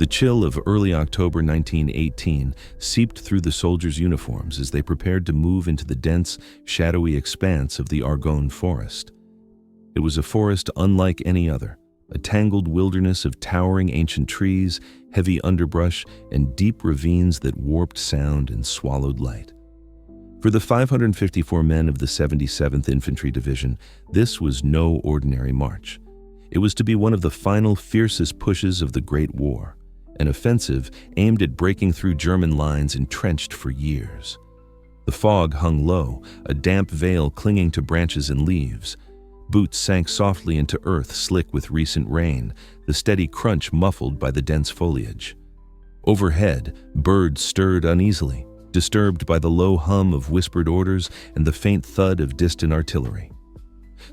The chill of early October 1918 seeped through the soldiers' uniforms as they prepared to move into the dense, shadowy expanse of the Argonne Forest. It was a forest unlike any other, a tangled wilderness of towering ancient trees, heavy underbrush, and deep ravines that warped sound and swallowed light. For the 554 men of the 77th Infantry Division, this was no ordinary march. It was to be one of the final fiercest pushes of the Great War, an offensive aimed at breaking through German lines entrenched for years. The fog hung low, a damp veil clinging to branches and leaves. Boots sank softly into earth slick with recent rain, the steady crunch muffled by the dense foliage. Overhead, birds stirred uneasily, disturbed by the low hum of whispered orders and the faint thud of distant artillery.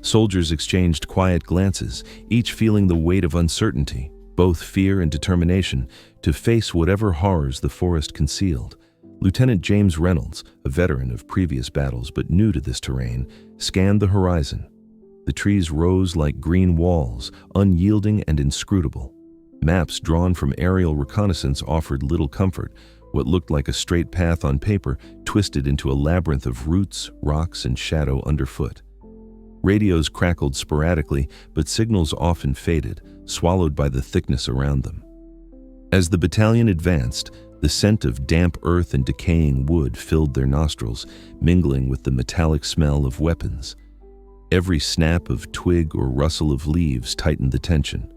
Soldiers exchanged quiet glances, each feeling the weight of uncertainty, both fear and determination, to face whatever horrors the forest concealed. Lieutenant James Reynolds, a veteran of previous battles but new to this terrain, scanned the horizon. The trees rose like green walls, unyielding and inscrutable. Maps drawn from aerial reconnaissance offered little comfort. What looked like a straight path on paper twisted into a labyrinth of roots, rocks, and shadow underfoot. Radios crackled sporadically, but signals often faded, swallowed by the thickness around them. As the battalion advanced, the scent of damp earth and decaying wood filled their nostrils, mingling with the metallic smell of weapons. Every snap of twig or rustle of leaves tightened the tension.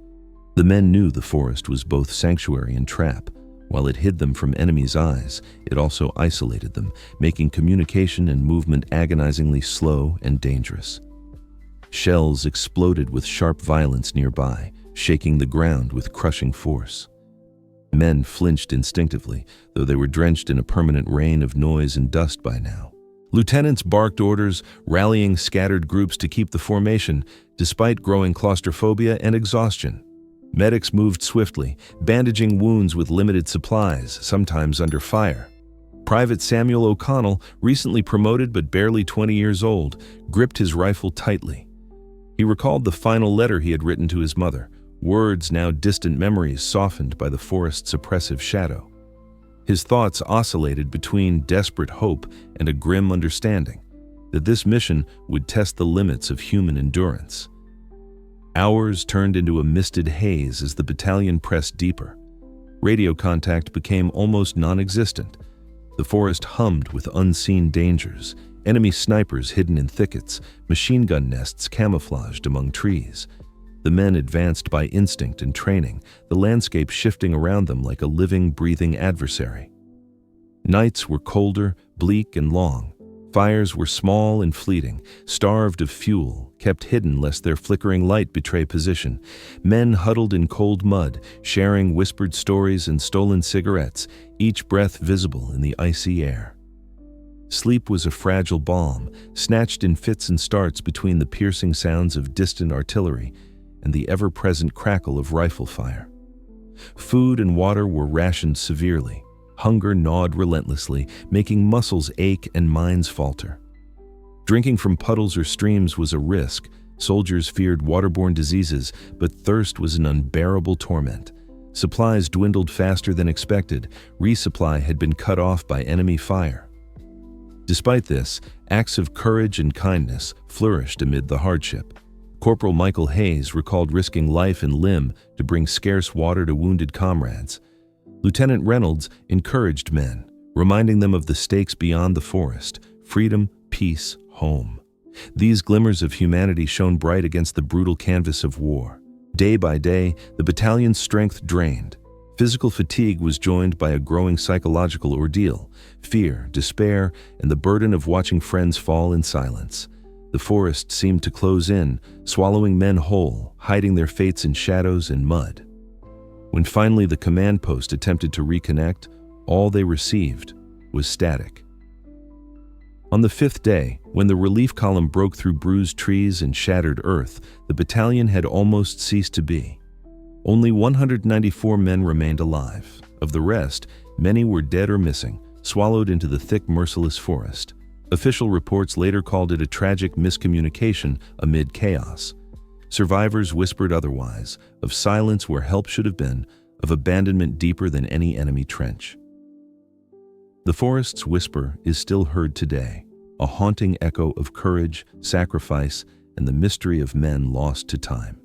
The men knew the forest was both sanctuary and trap. While it hid them from enemies' eyes, it also isolated them, making communication and movement agonizingly slow and dangerous. Shells exploded with sharp violence nearby, shaking the ground with crushing force. Men flinched instinctively, though they were drenched in a permanent rain of noise and dust by now. Lieutenants barked orders, rallying scattered groups to keep the formation, despite growing claustrophobia and exhaustion. Medics moved swiftly, bandaging wounds with limited supplies, sometimes under fire. Private Samuel O'Connell, recently promoted but barely 20 years old, gripped his rifle tightly. He recalled the final letter he had written to his mother, words now distant memories softened by the forest's oppressive shadow. His thoughts oscillated between desperate hope and a grim understanding that this mission would test the limits of human endurance. Hours turned into a misted haze as the battalion pressed deeper. Radio contact became almost non-existent. The forest hummed with unseen dangers, enemy snipers hidden in thickets, machine gun nests camouflaged among trees. The men advanced by instinct and training, the landscape shifting around them like a living, breathing adversary. Nights were colder, bleak, and long. Fires were small and fleeting, starved of fuel, kept hidden lest their flickering light betray position. Men huddled in cold mud, sharing whispered stories and stolen cigarettes, each breath visible in the icy air. Sleep was a fragile balm, snatched in fits and starts between the piercing sounds of distant artillery and the ever-present crackle of rifle fire. Food and water were rationed severely. Hunger gnawed relentlessly, making muscles ache and minds falter. Drinking from puddles or streams was a risk. Soldiers feared waterborne diseases, but thirst was an unbearable torment. Supplies dwindled faster than expected. Resupply had been cut off by enemy fire. Despite this, acts of courage and kindness flourished amid the hardship. Corporal Michael Hayes recalled risking life and limb to bring scarce water to wounded comrades. Lieutenant Reynolds encouraged men, reminding them of the stakes beyond the forest: freedom, peace, home. These glimmers of humanity shone bright against the brutal canvas of war. Day by day, the battalion's strength drained. Physical fatigue was joined by a growing psychological ordeal: fear, despair, and the burden of watching friends fall in silence. The forest seemed to close in, swallowing men whole, hiding their fates in shadows and mud. When finally the command post attempted to reconnect, all they received was static. On the fifth day, when the relief column broke through bruised trees and shattered earth, the battalion had almost ceased to be. Only 194 men remained alive. Of the rest, many were dead or missing, swallowed into the thick, merciless forest. Official reports later called it a tragic miscommunication amid chaos. Survivors whispered otherwise, of silence where help should have been, of abandonment deeper than any enemy trench. The forest's whisper is still heard today, a haunting echo of courage, sacrifice, and the mystery of men lost to time.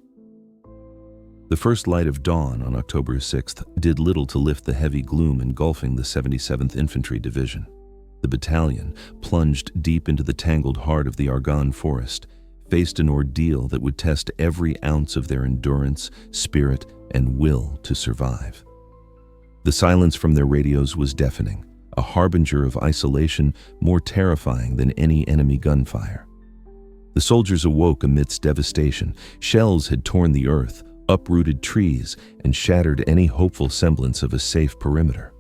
The first light of dawn on October 6th did little to lift the heavy gloom engulfing the 77th Infantry Division. The battalion, plunged deep into the tangled heart of the Argonne Forest, faced an ordeal that would test every ounce of their endurance, spirit, and will to survive. The silence from their radios was deafening, a harbinger of isolation more terrifying than any enemy gunfire. The soldiers awoke amidst devastation. Shells had torn the earth, uprooted trees, and shattered any hopeful semblance of a safe perimeter.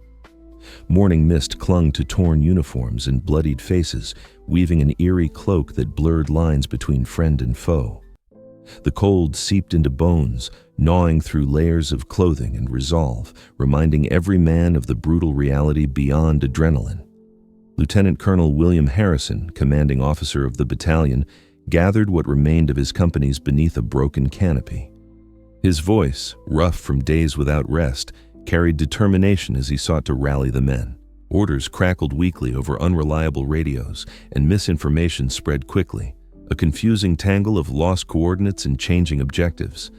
Morning mist clung to torn uniforms and bloodied faces, weaving an eerie cloak that blurred lines between friend and foe. The cold seeped into bones, gnawing through layers of clothing and resolve, reminding every man of the brutal reality beyond adrenaline. Lieutenant Colonel William Harrison, commanding officer of the battalion, gathered what remained of his companies beneath a broken canopy. His voice, rough from days without rest, carried determination as he sought to rally the men. Orders crackled weakly over unreliable radios, and misinformation spread quickly, a confusing tangle of lost coordinates and changing objectives.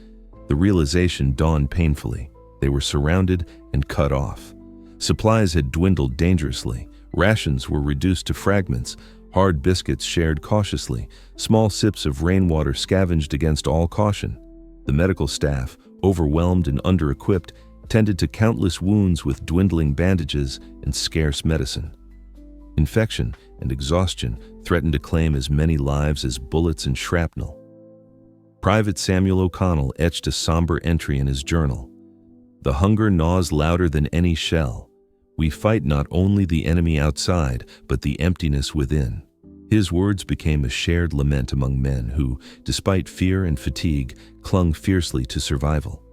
The realization dawned painfully. They were surrounded and cut off. Supplies had dwindled dangerously. Rations were reduced to fragments. Hard biscuits shared cautiously. Small sips of rainwater scavenged against all caution. The medical staff, overwhelmed and under-equipped, tended to countless wounds with dwindling bandages and scarce medicine. Infection and exhaustion threatened to claim as many lives as bullets and shrapnel. Private Samuel O'Connell etched a somber entry in his journal. "The hunger gnaws louder than any shell. We fight not only the enemy outside, but the emptiness within." His words became a shared lament among men who, despite fear and fatigue, clung fiercely to survival.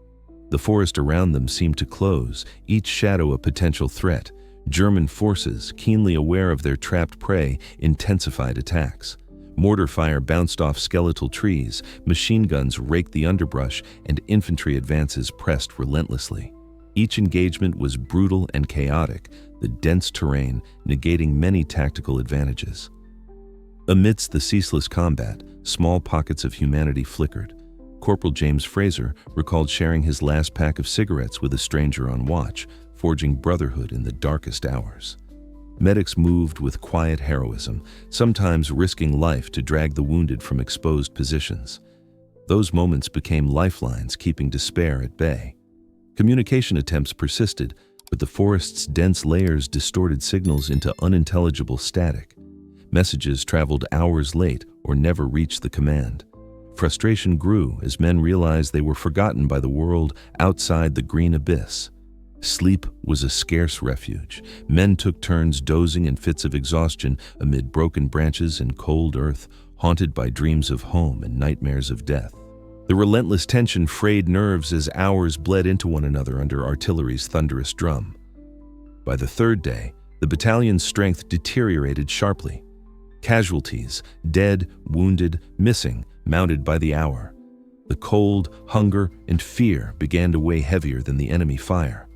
The forest around them seemed to close, each shadow a potential threat. German forces, keenly aware of their trapped prey, intensified attacks. Mortar fire bounced off skeletal trees, machine guns raked the underbrush, and infantry advances pressed relentlessly. Each engagement was brutal and chaotic, the dense terrain negating many tactical advantages. Amidst the ceaseless combat, small pockets of humanity flickered. Corporal James Fraser recalled sharing his last pack of cigarettes with a stranger on watch, forging brotherhood in the darkest hours. Medics moved with quiet heroism, sometimes risking life to drag the wounded from exposed positions. Those moments became lifelines, keeping despair at bay. Communication attempts persisted, but the forest's dense layers distorted signals into unintelligible static. Messages traveled hours late or never reached the command. Frustration grew as men realized they were forgotten by the world outside the green abyss. Sleep was a scarce refuge. Men took turns dozing in fits of exhaustion amid broken branches and cold earth, haunted by dreams of home and nightmares of death. The relentless tension frayed nerves as hours bled into one another under artillery's thunderous drum. By the third day, the battalion's strength deteriorated sharply. Casualties, dead, wounded, missing, mounted by the hour. The cold, hunger, and fear began to weigh heavier than the enemy fire.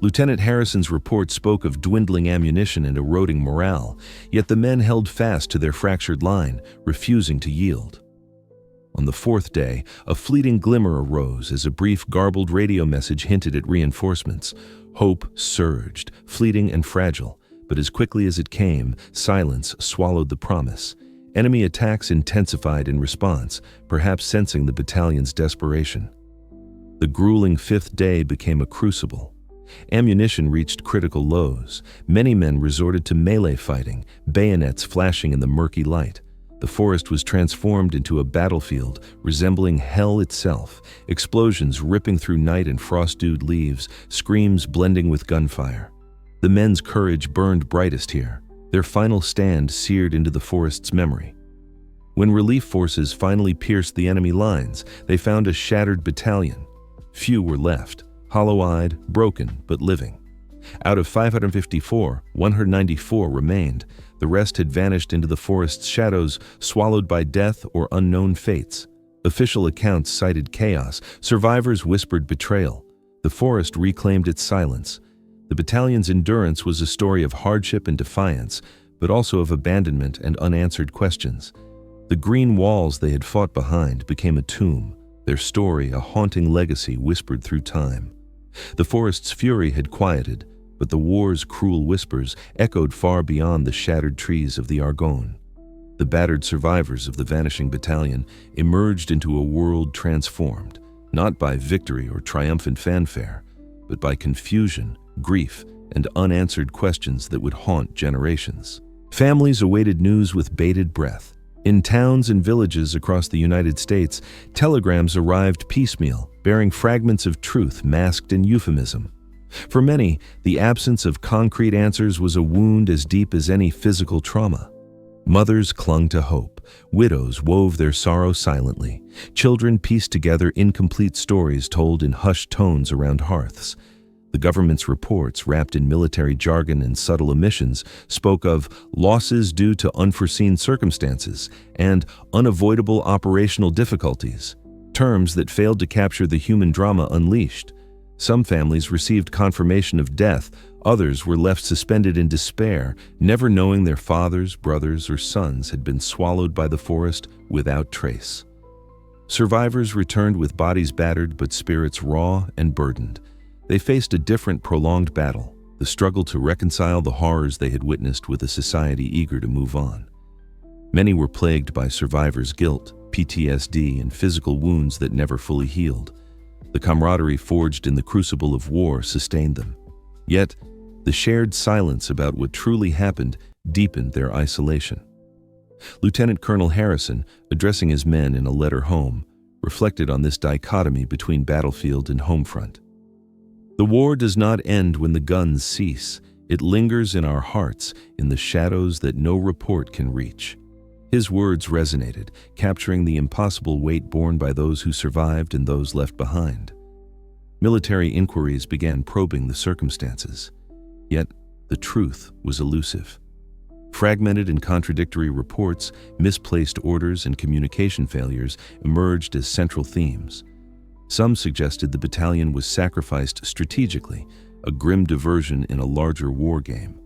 Lieutenant Harrison's report spoke of dwindling ammunition and eroding morale, yet the men held fast to their fractured line, refusing to yield. On the fourth day, a fleeting glimmer arose as a brief, garbled radio message hinted at reinforcements. Hope surged, fleeting and fragile, but as quickly as it came, silence swallowed the promise. Enemy attacks intensified in response, perhaps sensing the battalion's desperation. The grueling fifth day became a crucible. Ammunition reached critical lows. Many men resorted to melee fighting, bayonets flashing in the murky light. The forest was transformed into a battlefield resembling hell itself, explosions ripping through night and frost-dewed leaves, screams blending with gunfire. The men's courage burned brightest here, their final stand seared into the forest's memory. When relief forces finally pierced the enemy lines, they found a shattered battalion. Few were left, hollow-eyed, broken, but living. Out of 554, 194 remained. The rest had vanished into the forest's shadows, swallowed by death or unknown fates. Official accounts cited chaos. Survivors whispered betrayal. The forest reclaimed its silence. The battalion's endurance was a story of hardship and defiance, but also of abandonment and unanswered questions. The green walls they had fought behind became a tomb, their story a haunting legacy whispered through time. The forest's fury had quieted, but the war's cruel whispers echoed far beyond the shattered trees of the Argonne. The battered survivors of the Vanishing Battalion emerged into a world transformed, not by victory or triumphant fanfare, but by confusion, grief, and unanswered questions that would haunt generations. Families awaited news with bated breath. In towns and villages across the United States, telegrams arrived piecemeal, bearing fragments of truth masked in euphemism. For many, the absence of concrete answers was a wound as deep as any physical trauma. Mothers clung to hope. Widows wove their sorrow silently. Children pieced together incomplete stories told in hushed tones around hearths. The government's reports, wrapped in military jargon and subtle omissions, spoke of losses due to unforeseen circumstances and unavoidable operational difficulties, terms that failed to capture the human drama unleashed. Some families received confirmation of death, others were left suspended in despair, never knowing their fathers, brothers, or sons had been swallowed by the forest without trace. Survivors returned with bodies battered but spirits raw and burdened. They faced a different, prolonged battle, the struggle to reconcile the horrors they had witnessed with a society eager to move on. Many were plagued by survivors' guilt, PTSD, and physical wounds that never fully healed. The camaraderie forged in the crucible of war sustained them. Yet, the shared silence about what truly happened deepened their isolation. Lieutenant Colonel Harrison, addressing his men in a letter home, reflected on this dichotomy between battlefield and home front. The war does not end when the guns cease. It lingers in our hearts, in the shadows that no report can reach. His words resonated, capturing the impossible weight borne by those who survived and those left behind. Military inquiries began probing the circumstances. Yet, the truth was elusive. Fragmented and contradictory reports, misplaced orders, and communication failures emerged as central themes. Some suggested the battalion was sacrificed strategically, a grim diversion in a larger war game.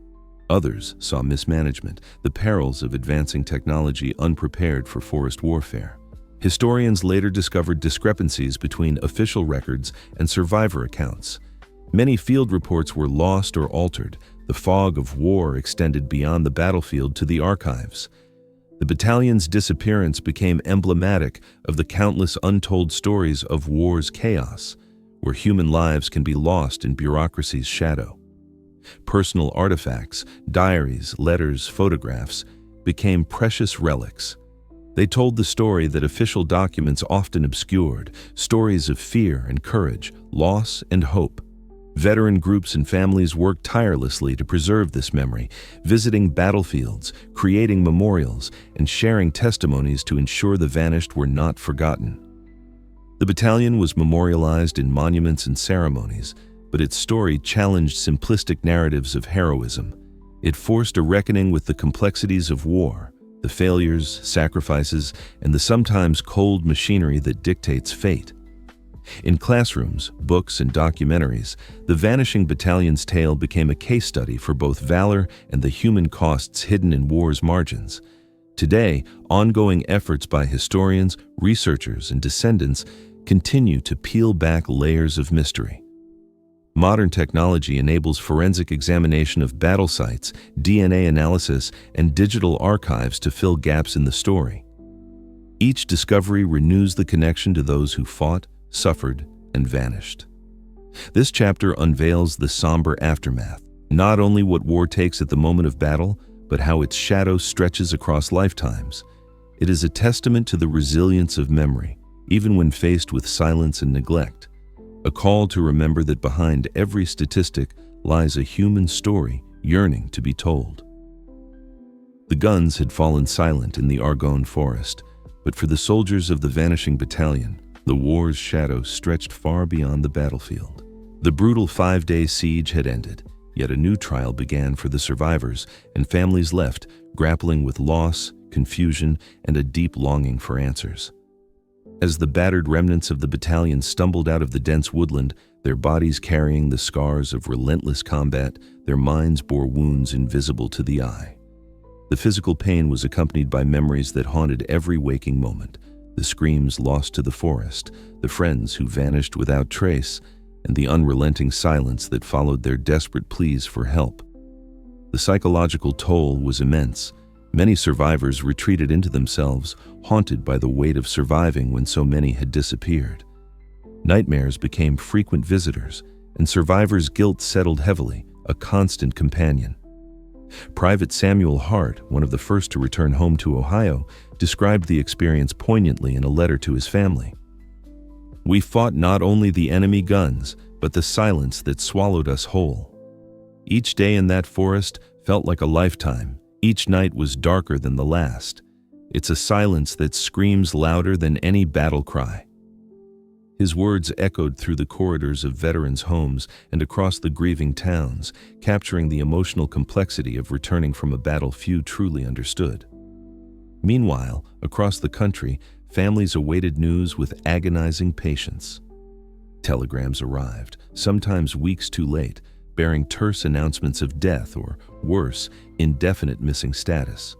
Others saw mismanagement, the perils of advancing technology unprepared for forest warfare. Historians later discovered discrepancies between official records and survivor accounts. Many field reports were lost or altered. The fog of war extended beyond the battlefield to the archives. The battalion's disappearance became emblematic of the countless untold stories of war's chaos, where human lives can be lost in bureaucracy's shadow. Personal artifacts, diaries, letters, photographs, became precious relics. They told the story that official documents often obscured, stories of fear and courage, loss and hope. Veteran groups and families worked tirelessly to preserve this memory, visiting battlefields, creating memorials, and sharing testimonies to ensure the vanished were not forgotten. The battalion was memorialized in monuments and ceremonies, but its story challenged simplistic narratives of heroism. It forced a reckoning with the complexities of war, the failures, sacrifices, and the sometimes cold machinery that dictates fate. In classrooms, books, and documentaries, the Vanishing Battalion's tale became a case study for both valor and the human costs hidden in war's margins. Today, ongoing efforts by historians, researchers, and descendants continue to peel back layers of mystery. Modern technology enables forensic examination of battle sites, DNA analysis, and digital archives to fill gaps in the story. Each discovery renews the connection to those who fought, suffered, and vanished. This chapter unveils the somber aftermath, not only what war takes at the moment of battle, but how its shadow stretches across lifetimes. It is a testament to the resilience of memory, even when faced with silence and neglect, a call to remember that behind every statistic lies a human story yearning to be told. The guns had fallen silent in the Argonne Forest, but for the soldiers of the Vanishing Battalion, the war's shadow stretched far beyond the battlefield. The brutal 5-day siege had ended, yet a new trial began for the survivors and families left, grappling with loss, confusion, and a deep longing for answers. As the battered remnants of the battalion stumbled out of the dense woodland, their their bodies carrying the scars of relentless combat, their minds bore wounds invisible to the eye. The physical pain was accompanied by memories that haunted every waking moment, the screams lost to the forest, the friends who vanished without trace, and the unrelenting silence that followed their desperate pleas for help. The psychological toll was immense. Many survivors retreated into themselves, haunted by the weight of surviving when so many had disappeared. Nightmares became frequent visitors, and survivors' guilt settled heavily, a constant companion. Private Samuel Hart, one of the first to return home to Ohio, described the experience poignantly in a letter to his family. "We fought not only the enemy guns, but the silence that swallowed us whole. Each day in that forest felt like a lifetime. Each night was darker than the last. It's a silence that screams louder than any battle cry." His words echoed through the corridors of veterans' homes and across the grieving towns, capturing the emotional complexity of returning from a battle few truly understood. Meanwhile, across the country, families awaited news with agonizing patience. Telegrams arrived, sometimes weeks too late, bearing terse announcements of death or, worse, indefinite missing status.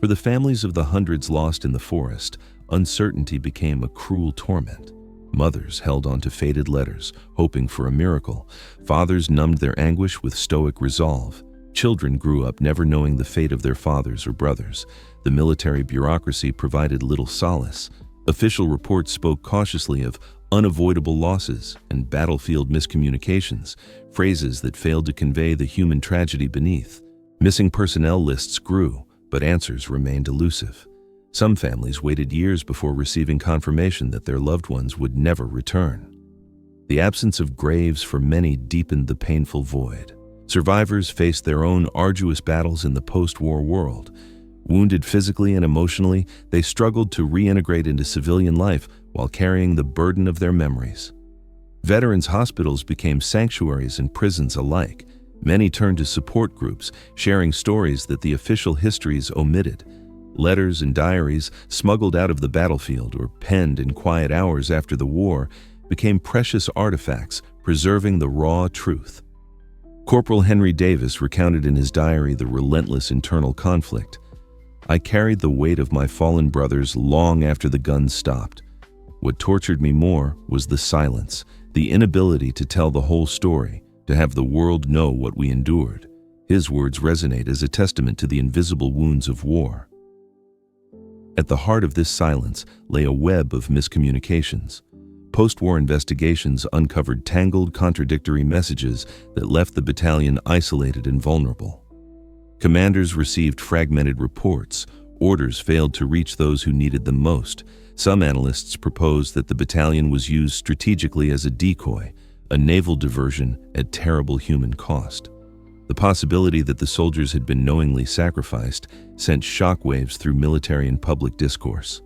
For the families of the hundreds lost in the forest, uncertainty became a cruel torment. Mothers held on to faded letters, hoping for a miracle. Fathers numbed their anguish with stoic resolve. Children grew up never knowing the fate of their fathers or brothers. The military bureaucracy provided little solace. Official reports spoke cautiously of unavoidable losses and battlefield miscommunications, phrases that failed to convey the human tragedy beneath. Missing personnel lists grew, but answers remained elusive. Some families waited years before receiving confirmation that their loved ones would never return. The absence of graves for many deepened the painful void. Survivors faced their own arduous battles in the post-war world. Wounded physically and emotionally, they struggled to reintegrate into civilian life while carrying the burden of their memories. Veterans' hospitals became sanctuaries and prisons alike. Many turned to support groups, sharing stories that the official histories omitted. Letters and diaries, smuggled out of the battlefield or penned in quiet hours after the war, became precious artifacts, preserving the raw truth. Corporal Henry Davis recounted in his diary the relentless internal conflict. "I carried the weight of my fallen brothers long after the guns stopped. What tortured me more was the silence, the inability to tell the whole story, to have the world know what we endured." His words resonate as a testament to the invisible wounds of war. At the heart of this silence lay a web of miscommunications. Post-war investigations uncovered tangled, contradictory messages that left the battalion isolated and vulnerable. Commanders received fragmented reports. Orders failed to reach those who needed them most. Some analysts proposed that the battalion was used strategically as a decoy, a naval diversion at terrible human cost. The possibility that the soldiers had been knowingly sacrificed sent shockwaves through military and public discourse.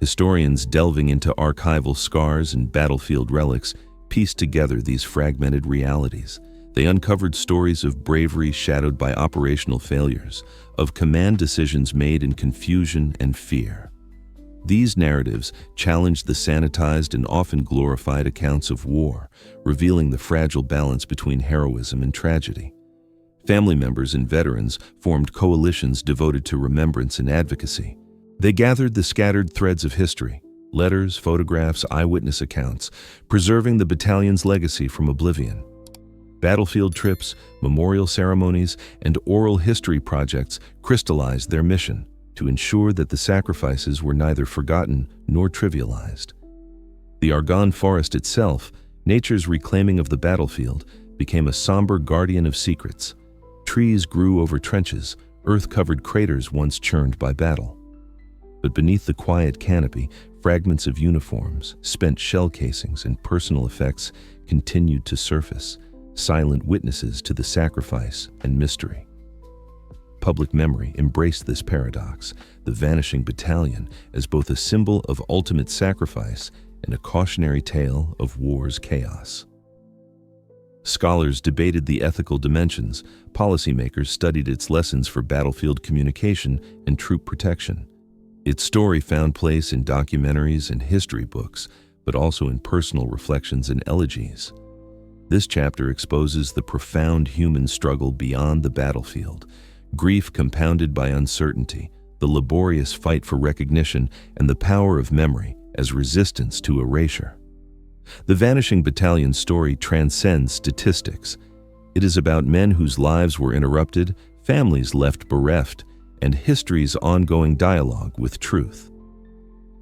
Historians delving into archival scars and battlefield relics pieced together these fragmented realities. They uncovered stories of bravery shadowed by operational failures, of command decisions made in confusion and fear. These narratives challenged the sanitized and often glorified accounts of war, revealing the fragile balance between heroism and tragedy. Family members and veterans formed coalitions devoted to remembrance and advocacy. They gathered the scattered threads of history, letters, photographs, eyewitness accounts, preserving the battalion's legacy from oblivion. Battlefield trips, memorial ceremonies, and oral history projects crystallized their mission to ensure that the sacrifices were neither forgotten nor trivialized. The Argonne Forest itself, nature's reclaiming of the battlefield, became a somber guardian of secrets. Trees grew over trenches, earth-covered craters once churned by battle. But beneath the quiet canopy, fragments of uniforms, spent shell casings, and personal effects continued to surface, silent witnesses to the sacrifice and mystery. Public memory embraced this paradox, the Vanishing Battalion, as both a symbol of ultimate sacrifice and a cautionary tale of war's chaos. Scholars debated the ethical dimensions. Policymakers studied its lessons for battlefield communication and troop protection. Its story found place in documentaries and history books, but also in personal reflections and elegies. This chapter exposes the profound human struggle beyond the battlefield, grief compounded by uncertainty, the laborious fight for recognition, and the power of memory as resistance to erasure. The Vanishing Battalion story transcends statistics. It is about men whose lives were interrupted, families left bereft, and history's ongoing dialogue with truth.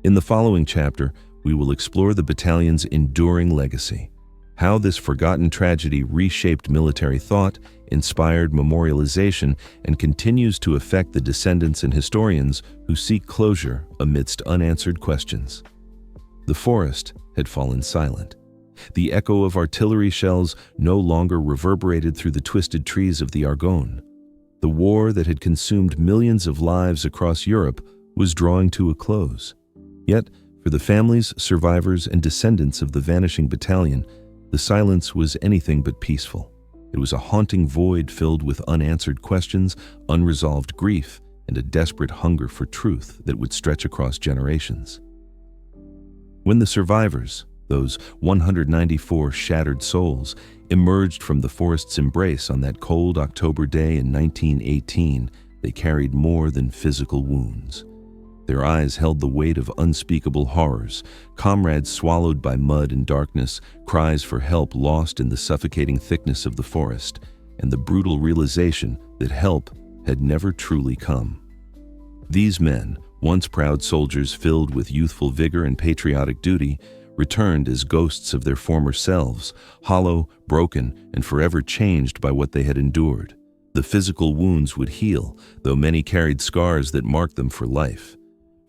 In the following chapter, we will explore the battalion's enduring legacy, how this forgotten tragedy reshaped military thought, inspired memorialization, and continues to affect the descendants and historians who seek closure amidst unanswered questions. The forest had fallen silent. The echo of artillery shells no longer reverberated through the twisted trees of the Argonne. The war that had consumed millions of lives across Europe was drawing to a close. Yet, for the families, survivors, and descendants of the Vanishing Battalion, the silence was anything but peaceful. It was a haunting void filled with unanswered questions, unresolved grief, and a desperate hunger for truth that would stretch across generations. When the survivors, those 194 shattered souls, emerged from the forest's embrace on that cold October day in 1918, they carried more than physical wounds. Their eyes held the weight of unspeakable horrors, comrades swallowed by mud and darkness, cries for help lost in the suffocating thickness of the forest, and the brutal realization that help had never truly come. These men, once proud soldiers filled with youthful vigor and patriotic duty, returned as ghosts of their former selves, hollow, broken, and forever changed by what they had endured. The physical wounds would heal, though many carried scars that marked them for life.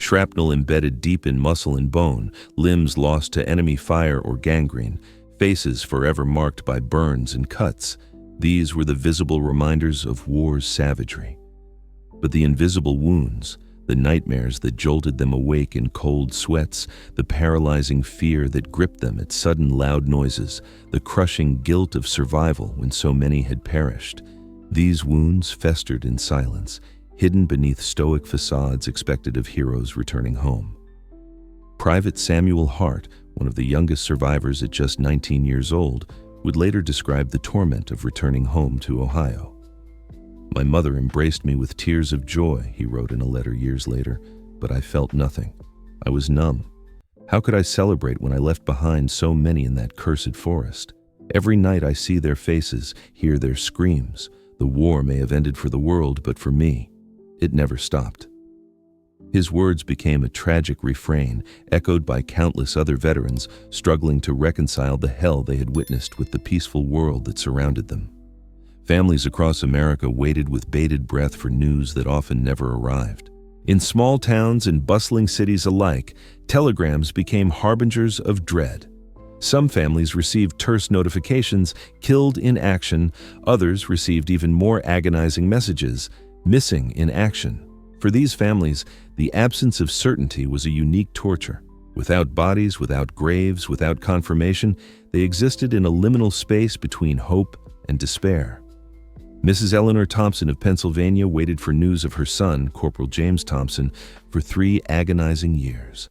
Shrapnel embedded deep in muscle and bone, limbs lost to enemy fire or gangrene, faces forever marked by burns and cuts. These were the visible reminders of war's savagery. But the invisible wounds, the nightmares that jolted them awake in cold sweats, the paralyzing fear that gripped them at sudden loud noises, the crushing guilt of survival when so many had perished. These wounds festered in silence, hidden beneath stoic facades expected of heroes returning home. Private Samuel Hart, one of the youngest survivors at just 19 years old, would later describe the torment of returning home to Ohio. "My mother embraced me with tears of joy," he wrote in a letter years later, "but I felt nothing. I was numb. How could I celebrate when I left behind so many in that cursed forest? Every night I see their faces, hear their screams. The war may have ended for the world, but for me, it never stopped." His words became a tragic refrain, echoed by countless other veterans struggling to reconcile the hell they had witnessed with the peaceful world that surrounded them. Families across America waited with bated breath for news that often never arrived. In small towns and bustling cities alike, telegrams became harbingers of dread. Some families received terse notifications, "Killed in action." Others received even more agonizing messages, "Missing in action." For these families, the absence of certainty was a unique torture. Without bodies, without graves, without confirmation, they existed in a liminal space between hope and despair. Mrs. Eleanor Thompson of Pennsylvania waited for news of her son, Corporal James Thompson, for 3 agonizing years.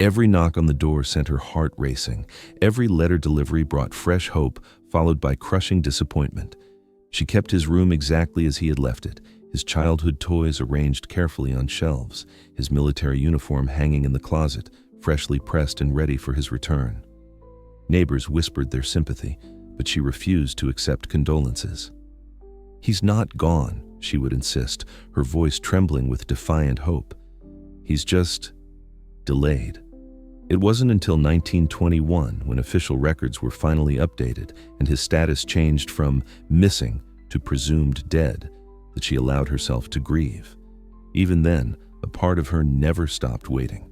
Every knock on the door sent her heart racing. Every letter delivery brought fresh hope, followed by crushing disappointment. She kept his room exactly as he had left it, his childhood toys arranged carefully on shelves, his military uniform hanging in the closet, freshly pressed and ready for his return. Neighbors whispered their sympathy, but she refused to accept condolences. "He's not gone," she would insist, her voice trembling with defiant hope. "He's just delayed." It wasn't until 1921, when official records were finally updated and his status changed from missing to presumed dead, that she allowed herself to grieve. Even then, a part of her never stopped waiting.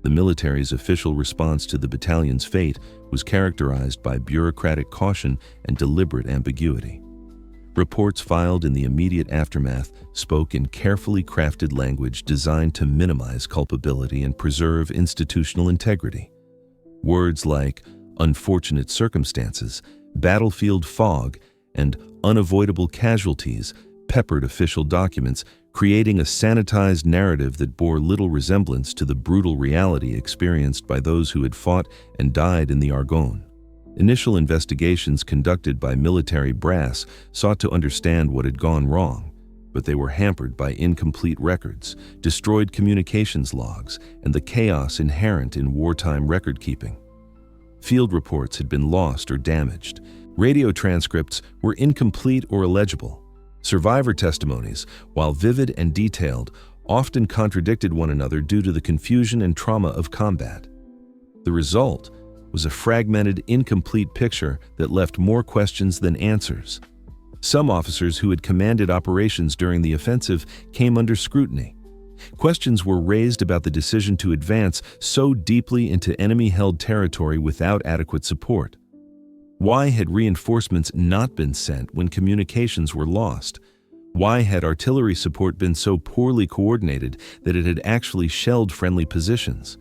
The military's official response to the battalion's fate was characterized by bureaucratic caution and deliberate ambiguity. Reports filed in the immediate aftermath spoke in carefully crafted language designed to minimize culpability and preserve institutional integrity. Words like "unfortunate circumstances," "battlefield fog," and "unavoidable casualties" peppered official documents, creating a sanitized narrative that bore little resemblance to the brutal reality experienced by those who had fought and died in the Argonne. Initial investigations conducted by military brass sought to understand what had gone wrong, but they were hampered by incomplete records, destroyed communications logs, and the chaos inherent in wartime record-keeping. Field reports had been lost or damaged. Radio transcripts were incomplete or illegible. Survivor testimonies, while vivid and detailed, often contradicted one another due to the confusion and trauma of combat. The result was a fragmented, incomplete picture that left more questions than answers. Some officers who had commanded operations during the offensive came under scrutiny. Questions were raised about the decision to advance so deeply into enemy-held territory without adequate support. Why had reinforcements not been sent when communications were lost? Why had artillery support been so poorly coordinated that it had actually shelled friendly positions?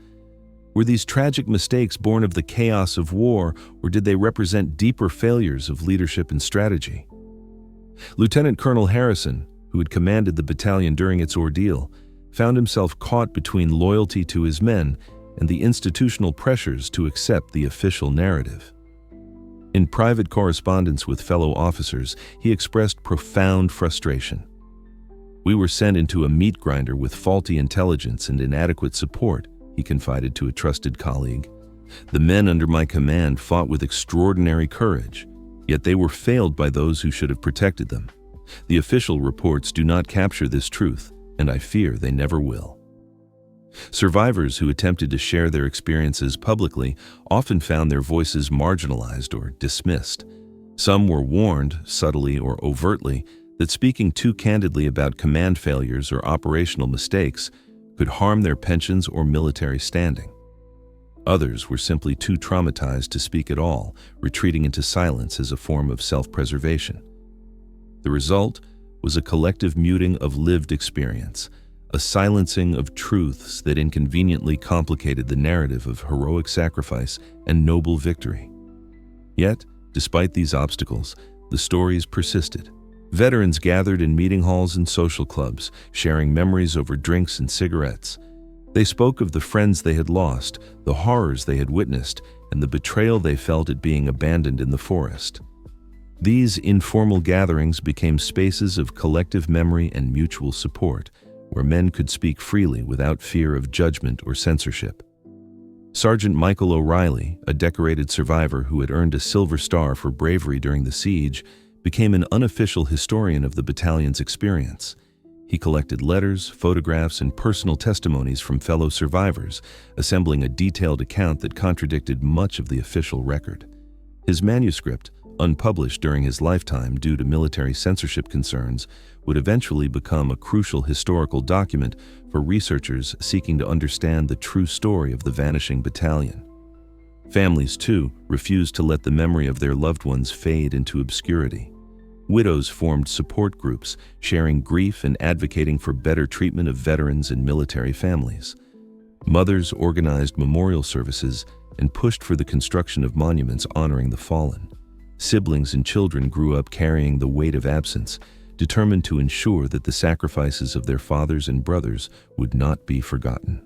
Were these tragic mistakes born of the chaos of war, or did they represent deeper failures of leadership and strategy? Lieutenant Colonel Harrison, who had commanded the battalion during its ordeal, found himself caught between loyalty to his men and the institutional pressures to accept the official narrative. In private correspondence with fellow officers, he expressed profound frustration. "We were sent into a meat grinder with faulty intelligence and inadequate support," he confided to a trusted colleague. "The men under my command fought with extraordinary courage, yet they were failed by those who should have protected them. The official reports do not capture this truth, and I fear they never will." Survivors who attempted to share their experiences publicly often found their voices marginalized or dismissed. Some were warned, subtly or overtly, that speaking too candidly about command failures or operational mistakes could harm their pensions or military standing. Others were simply too traumatized to speak at all, retreating into silence as a form of self-preservation. The result was a collective muting of lived experience, a silencing of truths that inconveniently complicated the narrative of heroic sacrifice and noble victory. Yet, despite these obstacles, the stories persisted. Veterans gathered in meeting halls and social clubs, sharing memories over drinks and cigarettes. They spoke of the friends they had lost, the horrors they had witnessed, and the betrayal they felt at being abandoned in the forest. These informal gatherings became spaces of collective memory and mutual support, where men could speak freely without fear of judgment or censorship. Sergeant Michael O'Reilly, a decorated survivor who had earned a Silver Star for bravery during the siege, became an unofficial historian of the battalion's experience. He collected letters, photographs, and personal testimonies from fellow survivors, assembling a detailed account that contradicted much of the official record. His manuscript, unpublished during his lifetime due to military censorship concerns, would eventually become a crucial historical document for researchers seeking to understand the true story of the Vanishing Battalion. Families, too, refused to let the memory of their loved ones fade into obscurity. Widows formed support groups, sharing grief and advocating for better treatment of veterans and military families. Mothers organized memorial services and pushed for the construction of monuments honoring the fallen. Siblings and children grew up carrying the weight of absence, determined to ensure that the sacrifices of their fathers and brothers would not be forgotten.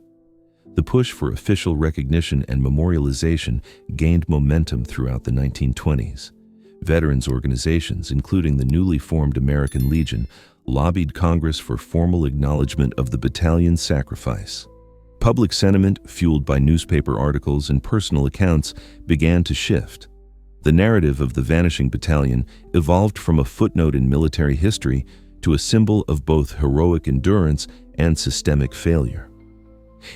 The push for official recognition and memorialization gained momentum throughout the 1920s. Veterans organizations, including the newly formed American Legion, lobbied Congress for formal acknowledgement of the battalion's sacrifice. Public sentiment, fueled by newspaper articles and personal accounts, began to shift. The narrative of the Vanishing Battalion evolved from a footnote in military history to a symbol of both heroic endurance and systemic failure.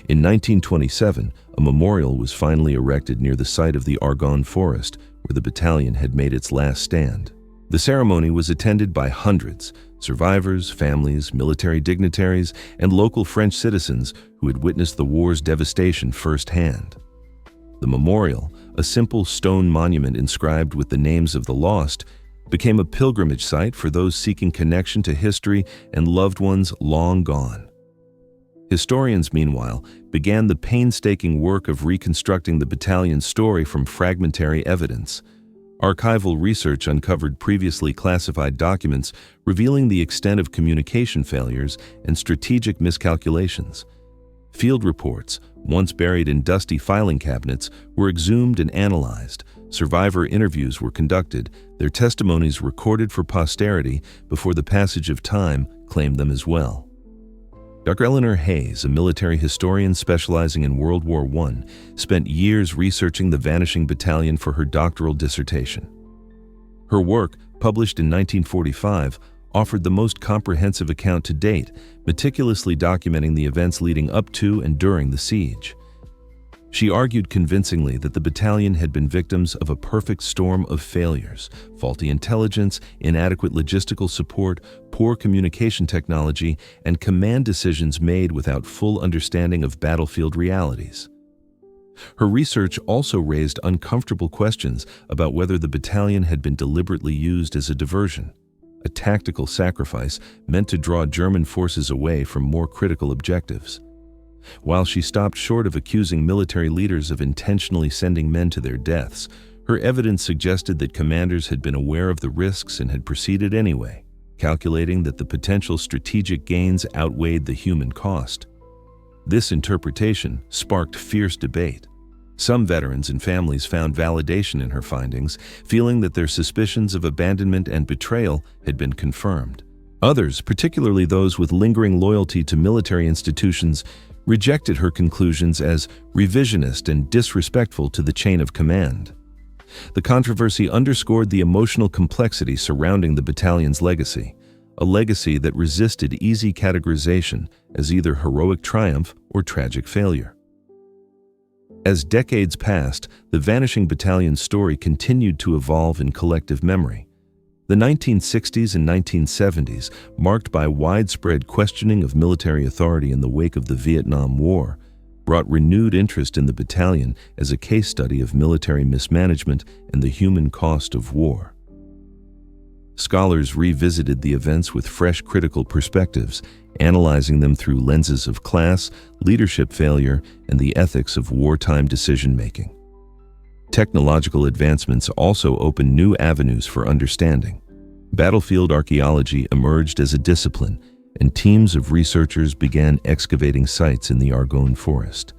In 1927, a memorial was finally erected near the site of the Argonne Forest, where the battalion had made its last stand. The ceremony was attended by hundreds, survivors, families, military dignitaries, and local French citizens who had witnessed the war's devastation firsthand. The memorial, a simple stone monument inscribed with the names of the lost, became a pilgrimage site for those seeking connection to history and loved ones long gone. Historians, meanwhile, began the painstaking work of reconstructing the battalion's story from fragmentary evidence. Archival research uncovered previously classified documents revealing the extent of communication failures and strategic miscalculations. Field reports, once buried in dusty filing cabinets, were exhumed and analyzed, Survivor interviews were conducted, their testimonies recorded for posterity before the passage of time claimed them as well. Dr. Eleanor Hayes, a military historian specializing in World War I, spent years researching the Vanishing Battalion for her doctoral dissertation. Her work, published in 1945, offered the most comprehensive account to date, meticulously documenting the events leading up to and during the siege. She argued convincingly that the battalion had been victims of a perfect storm of failures: faulty intelligence, inadequate logistical support, poor communication technology, and command decisions made without full understanding of battlefield realities. Her research also raised uncomfortable questions about whether the battalion had been deliberately used as a diversion, a tactical sacrifice meant to draw German forces away from more critical objectives. While she stopped short of accusing military leaders of intentionally sending men to their deaths, her evidence suggested that commanders had been aware of the risks and had proceeded anyway, calculating that the potential strategic gains outweighed the human cost. This interpretation sparked fierce debate. Some veterans and families found validation in her findings, feeling that their suspicions of abandonment and betrayal had been confirmed. Others, particularly those with lingering loyalty to military institutions, rejected her conclusions as revisionist and disrespectful to the chain of command. The controversy underscored the emotional complexity surrounding the battalion's legacy, a legacy that resisted easy categorization as either heroic triumph or tragic failure. As decades passed, the Vanishing Battalion's story continued to evolve in collective memory. The 1960s and 1970s, marked by widespread questioning of military authority in the wake of the Vietnam War, brought renewed interest in the battalion as a case study of military mismanagement and the human cost of war. Scholars revisited the events with fresh critical perspectives, analyzing them through lenses of class, leadership failure, and the ethics of wartime decision-making. Technological advancements also opened new avenues for understanding. Battlefield archaeology emerged as a discipline, and teams of researchers began excavating sites in the Argonne Forest.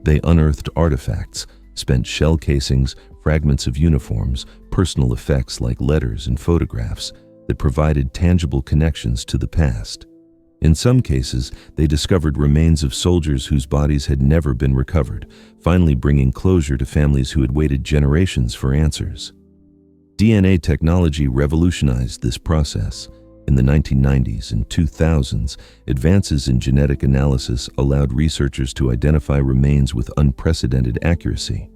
They unearthed artifacts, spent shell casings, fragments of uniforms, personal effects like letters and photographs that provided tangible connections to the past. In some cases, they discovered remains of soldiers whose bodies had never been recovered, finally bringing closure to families who had waited generations for answers. DNA technology revolutionized this process. In the 1990s and 2000s, advances in genetic analysis allowed researchers to identify remains with unprecedented accuracy.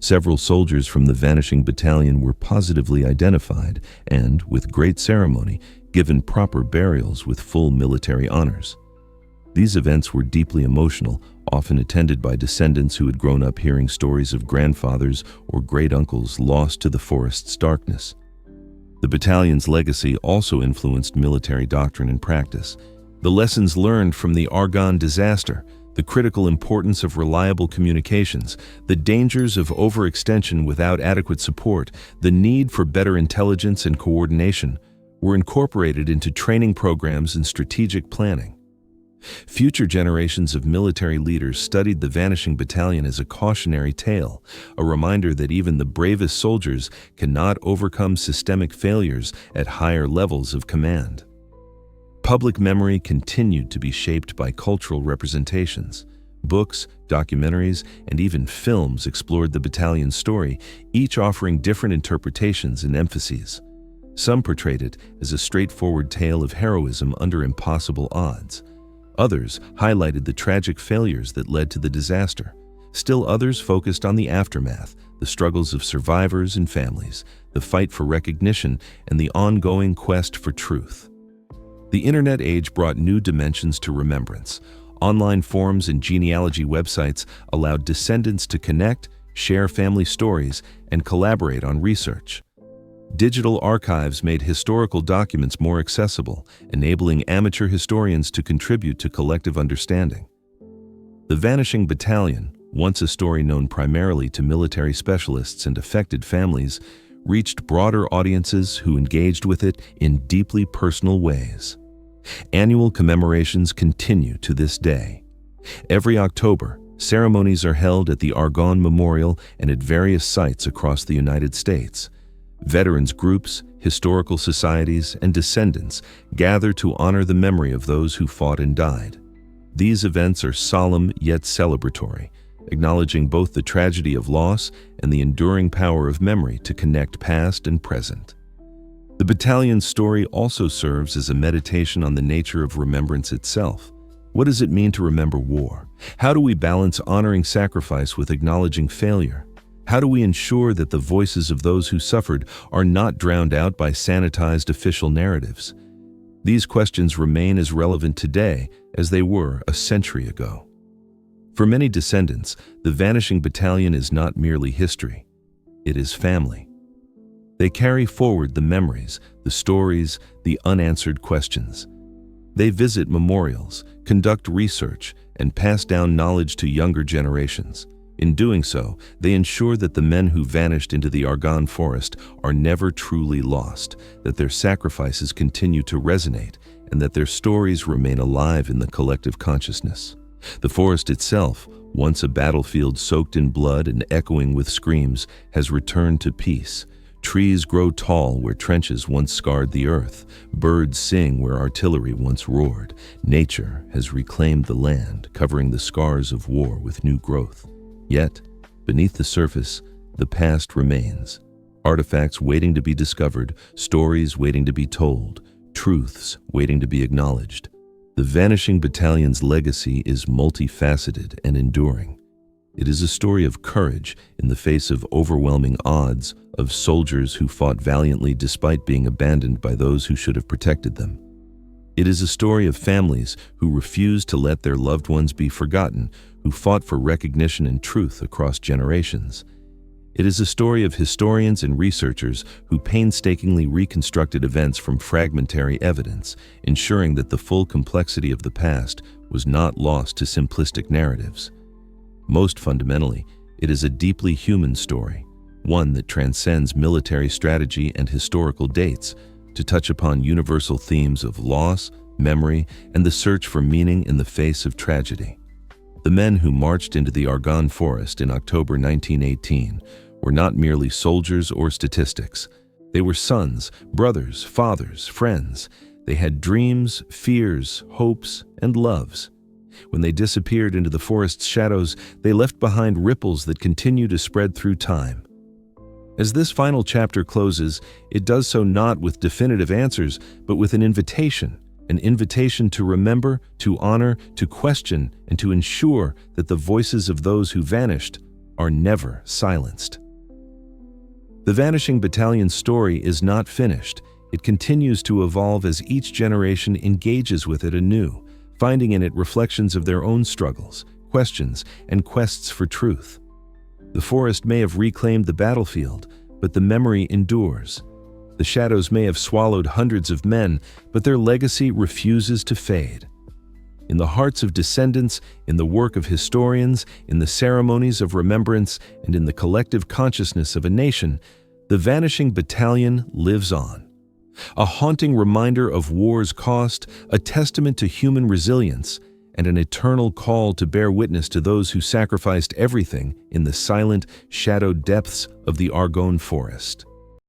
Several soldiers from the Vanishing Battalion were positively identified and, with great ceremony, given proper burials with full military honors. These events were deeply emotional, often attended by descendants who had grown up hearing stories of grandfathers or great-uncles lost to the forest's darkness. The battalion's legacy also influenced military doctrine and practice. The lessons learned from the Argonne disaster, the critical importance of reliable communications, the dangers of overextension without adequate support, the need for better intelligence and coordination, were incorporated into training programs and strategic planning. Future generations of military leaders studied the Vanishing Battalion as a cautionary tale, a reminder that even the bravest soldiers cannot overcome systemic failures at higher levels of command. Public memory continued to be shaped by cultural representations. Books, documentaries, and even films explored the battalion's story, each offering different interpretations and emphases. Some portrayed it as a straightforward tale of heroism under impossible odds. Others highlighted the tragic failures that led to the disaster. Still others focused on the aftermath, the struggles of survivors and families, the fight for recognition, and the ongoing quest for truth. The internet age brought new dimensions to remembrance. Online forums and genealogy websites allowed descendants to connect, share family stories, and collaborate on research. Digital archives made historical documents more accessible, enabling amateur historians to contribute to collective understanding. The Vanishing Battalion, once a story known primarily to military specialists and affected families, reached broader audiences who engaged with it in deeply personal ways. Annual commemorations continue to this day. Every October, Ceremonies are held at the Argonne Memorial and at various sites across the United States. Veterans groups, historical societies, and descendants gather to honor the memory of those who fought and died. These events are solemn yet celebratory, acknowledging both the tragedy of loss and the enduring power of memory to connect past and present. The battalion's story also serves as a meditation on the nature of remembrance itself. What does it mean to remember war? How do we balance honoring sacrifice with acknowledging failure? How do we ensure that the voices of those who suffered are not drowned out by sanitized official narratives? These questions remain as relevant today as they were a century ago. For many descendants, the Vanishing Battalion is not merely history. It is family. They carry forward the memories, the stories, the unanswered questions. They visit memorials, conduct research, and pass down knowledge to younger generations. In doing so, they ensure that the men who vanished into the Argonne Forest are never truly lost, that their sacrifices continue to resonate, and that their stories remain alive in the collective consciousness. The forest itself, once a battlefield soaked in blood and echoing with screams, has returned to peace. Trees grow tall where trenches once scarred the earth. Birds sing where artillery once roared. Nature has reclaimed the land, covering the scars of war with new growth. Yet, beneath the surface, the past remains. Artifacts waiting to be discovered, stories waiting to be told, truths waiting to be acknowledged. The Vanishing Battalion's legacy is multifaceted and enduring. It is a story of courage in the face of overwhelming odds, of soldiers who fought valiantly despite being abandoned by those who should have protected them. It is a story of families who refused to let their loved ones be forgotten, who fought for recognition and truth across generations. It is a story of historians and researchers who painstakingly reconstructed events from fragmentary evidence, ensuring that the full complexity of the past was not lost to simplistic narratives. Most fundamentally, it is a deeply human story, one that transcends military strategy and historical dates to touch upon universal themes of loss, memory, and the search for meaning in the face of tragedy. The men who marched into the Argonne Forest in October 1918 were not merely soldiers or statistics. They were sons, brothers, fathers, friends. They had dreams, fears, hopes, and loves. When they disappeared into the forest's shadows, they left behind ripples that continue to spread through time. As this final chapter closes, it does so not with definitive answers, but with an invitation to remember, to honor, to question, and to ensure that the voices of those who vanished are never silenced. The Vanishing Battalion's story is not finished. It continues to evolve as each generation engages with it anew, finding in it reflections of their own struggles, questions, and quests for truth. The forest may have reclaimed the battlefield, but the memory endures. The shadows may have swallowed hundreds of men, but their legacy refuses to fade. In the hearts of descendants, in the work of historians, in the ceremonies of remembrance, and in the collective consciousness of a nation, the Vanishing Battalion lives on. A haunting reminder of war's cost, a testament to human resilience, and an eternal call to bear witness to those who sacrificed everything in the silent, shadowed depths of the Argonne Forest.